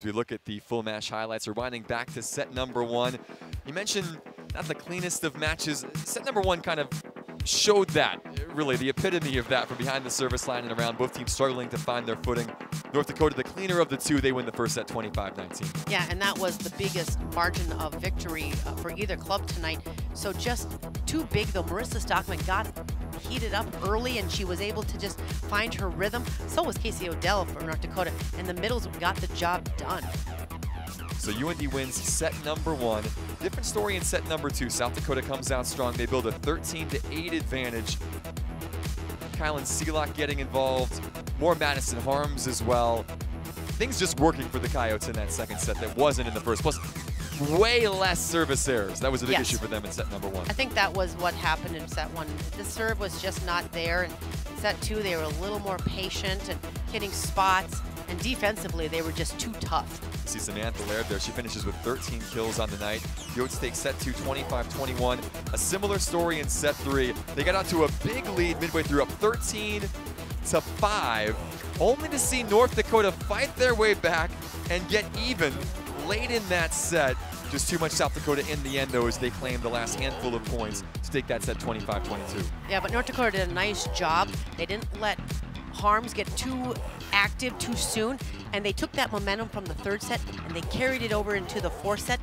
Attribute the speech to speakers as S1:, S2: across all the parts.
S1: As we look at the full match highlights, rewinding back to set number one. You mentioned not the cleanest of matches. Set number one kind of showed that, really, the epitome of that from behind the service line and around. Both teams struggling to find their footing. North Dakota, the cleaner of the two, they win the first set 25-19.
S2: Yeah, and that was the biggest margin of victory for either club tonight. So just too big, though. Marissa Stockman got heated up early, and she was able to just find her rhythm. So was Casey Odell for North Dakota, and the middles got the job done.
S1: So UND wins set number one. Different story in set number two. South Dakota comes out strong. They build a 13-8 advantage. Kylan Selak getting involved. More Madison Harms as well. Things just working for the Coyotes in that second set that wasn't in the first. Plus, way less service errors. That was a big issue for them in set number one.
S2: I think that was what happened in set one. The serve was just not there. In set two, they were a little more patient and hitting spots. And defensively, they were just too tough.
S1: You see Samantha Laird there. She finishes with 13 kills on the night. Coyotes take set two, 25-21. A similar story in set three. They got out to a big lead midway through, up 13-5, only to see North Dakota fight their way back and get even late in that set. Just too much South Dakota in the end, though, as they claim the last handful of points to take that set 25-22.
S2: Yeah, but North Dakota did a nice job. They didn't let Harms get too active too soon, and they took that momentum from the third set and they carried it over into the fourth set,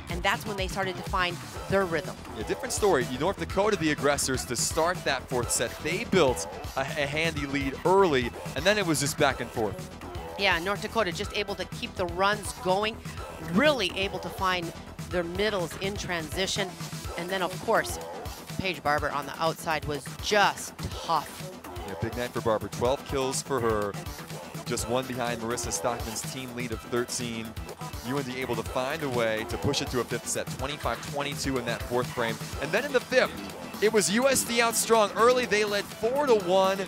S2: and that's when they started to find their rhythm.
S1: A different story. North Dakota, the aggressors, to start that fourth set, they built a handy lead early, and then it was just back and forth.
S2: Yeah, North Dakota just able to keep the runs going, really able to find their middles in transition, and then of course Paige Barber on the outside was just tough.
S1: Yeah, big night for Barber. 12 kills for her. Just one behind Marissa Stockman's team lead of 13. UND able to find a way to push it to a fifth set, 25-22 in that fourth frame. And then in the fifth, it was USD out strong early. They led 4-1. A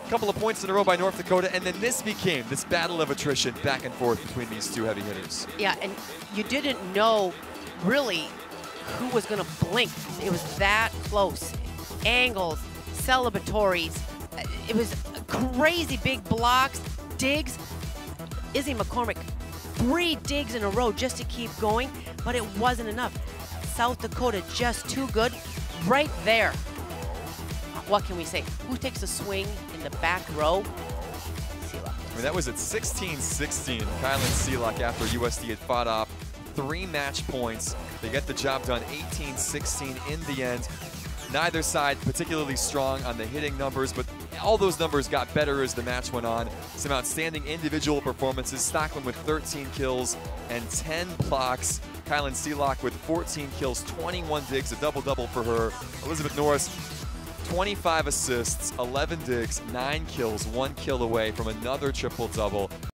S1: couple of points in a row by North Dakota, and then this became this battle of attrition back and forth between these two heavy hitters.
S2: Yeah, and you didn't know really who was going to blink. It was that close. Angles, celebratories. It was crazy big blocks, digs. Izzy McCormick, 3 digs in a row just to keep going, but it wasn't enough. South Dakota just too good right there. What can we say? Who takes a swing in the back row? Selak.
S1: I mean, that was at 16-16. Kylan Selak, after USD had fought off 3 match points. They get the job done 18-16 in the end. Neither side particularly strong on the hitting numbers, but all those numbers got better as the match went on. Some outstanding individual performances. Stockman with 13 kills and 10 blocks. Kylan Selak with 14 kills, 21 digs, a double-double for her. Elizabeth Norris, 25 assists, 11 digs, 9 kills, 1 kill away from another triple-double.